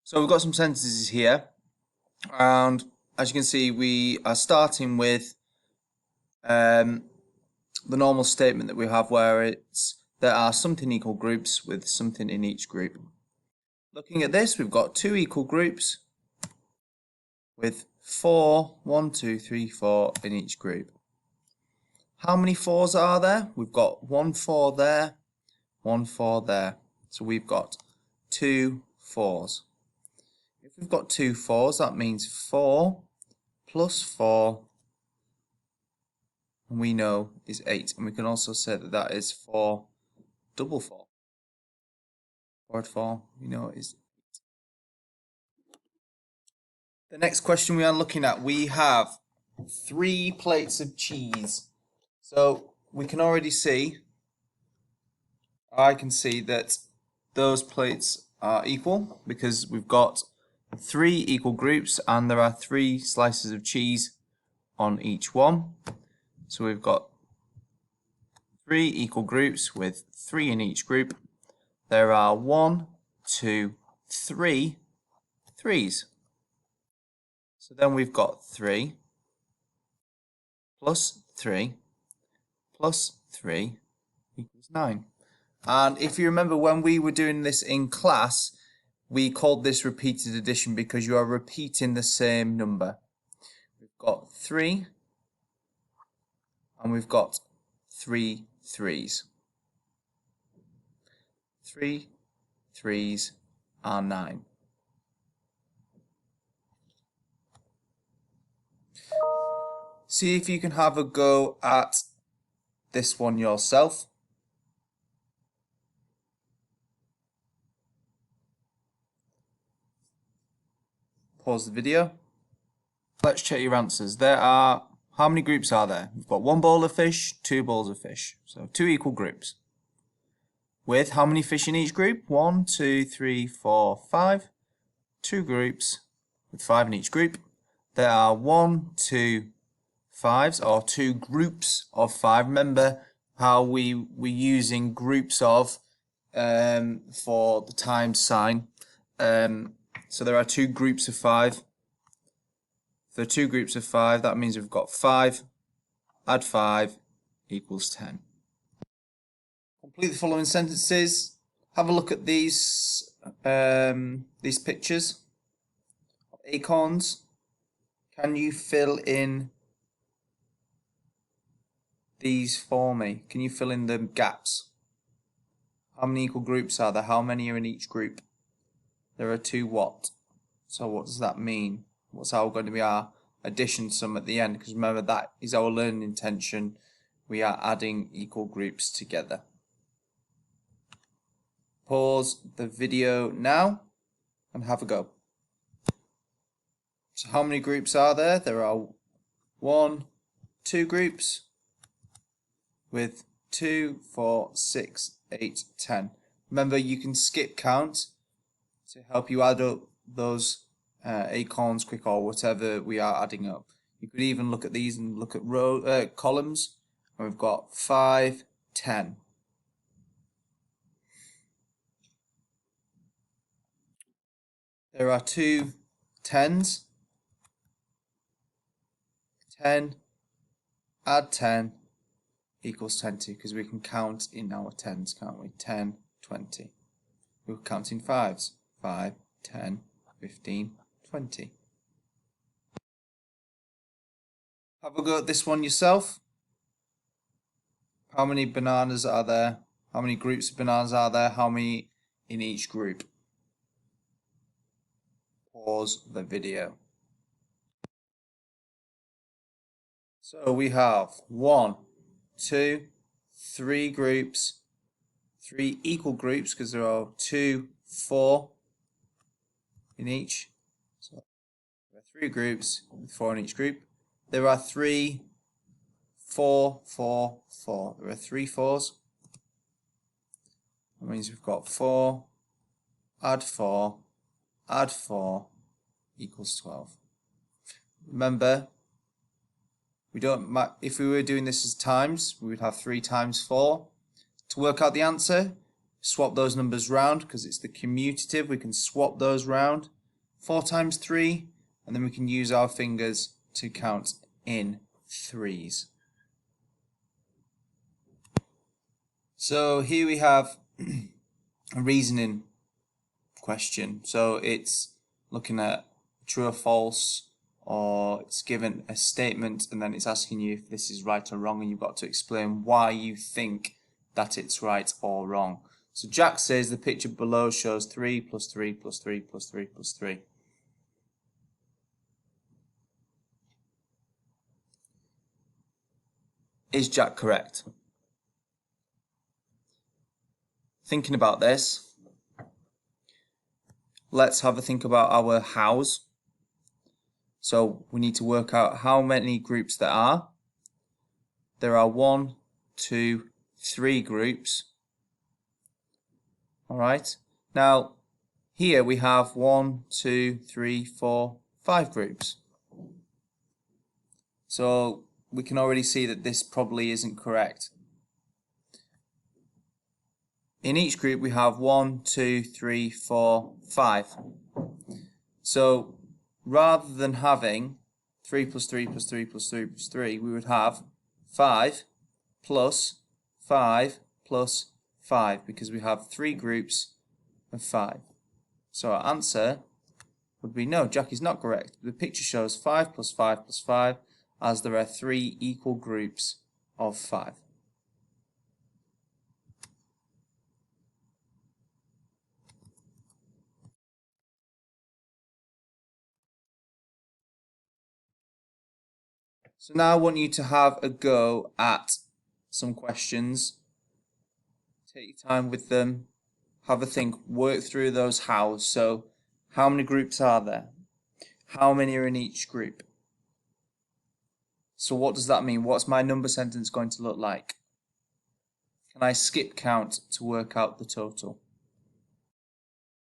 So we've got some sentences here, and as you can see, we are starting with the normal statement that we have where it's there are something equal groups with something in each group. Looking at this, we've got two equal groups with 1, 2, 3, 4 in each group. How many 4s are there? We've got 1 4 there, 1 4 there. So we've got 2 4s. If we've got 2 4s, that means 4 plus 4, and we know is 8. And we can also say that that is 4 double 4. 4 at 4, we know is 8. The next question we are looking at, we have 3 plates of cheese. So we can already see, I can see that those plates are equal because we've got 3 equal groups and there are 3 slices of cheese on each one. So we've got 3 equal groups with 3 in each group. There are 1, 2, 3 3s. So then we've got 3 plus 3 plus 3 equals 9. And if you remember when we were doing this in class, we called this repeated addition because you are repeating the same number. We've got 3 and we've got 3 3s. 3 3s are 9. See if you can have a go at this one yourself. Pause the video. Let's check your answers. There are, how many groups are there? We've got 1 bowl of fish, 2 bowls of fish. So 2 equal groups. With how many fish in each group? 1, 2, 3, 4, 5. 2 groups with 5 in each group. There are 1, 2, 5s, or 2 groups of 5. Remember how we're using groups of for the times sign. So there are 2 groups of 5. If there are 2 groups of 5, that means we've got 5, add 5 equals 10. Complete the following sentences. Have a look at these pictures of acorns. Can you fill in these for me? Can you fill in the gaps? How many equal groups are there? How many are in each group? There are 2 what? So what does that mean? What's going to be our addition sum at the end? Because remember, that is our learning intention. We are adding equal groups together. Pause the video now and have a go. So how many groups are there? There are 1, 2 groups with 2, 4, 6, 8, 10. Remember, you can skip count to help you add up those acorns quick, or whatever we are adding up. You could even look at these and look at columns, and we've got 5, 10. There are 2 10s. 10 add 10 equals 20, because we can count in our 10s, can't we? 10, 20. We're counting 5s. 5, 10, 15, 20. Have a go at this one yourself. How many bananas are there? How many groups of bananas are there? How many in each group? Pause the video. So we have 1, 2, 3 groups, 3 equal groups, because there are 2, 4 in each. So there are 3 groups with 4 in each group. There are 3, 4, 4, 4. There are 3 4s. That means we've got 4, add 4, add 4 equals 12. Remember, if we were doing this as times, we would have 3 times 4. To work out the answer, swap those numbers round, because it's the commutative. We can swap those round. 4 times 3, and then we can use our fingers to count in threes. So here we have a reasoning question. So it's looking at true or false, or it's given a statement and then it's asking you if this is right or wrong, and you've got to explain why you think that it's right or wrong. So Jack says the picture below shows 3 plus 3 plus 3 plus 3 plus 3. Is Jack correct? Thinking about this, let's have a think about our hows. So we need to work out how many groups there are. There are 1, 2, 3 groups. Alright, now here we have 1, 2, 3, 4, 5 groups. So we can already see that this probably isn't correct. In each group we have 1, 2, 3, 4, 5. So rather than having 3 plus 3 plus 3 plus 3 plus 3, we would have 5 plus 5 plus 5, because we have 3 groups of 5. So our answer would be no, Jack is not correct. The picture shows 5 plus 5 plus 5, as there are 3 equal groups of 5. So now I want you to have a go at some questions. Take your time with them, have a think, work through those hows. So how many groups are there? How many are in each group? So what does that mean? What's my number sentence going to look like? Can I skip count to work out the total?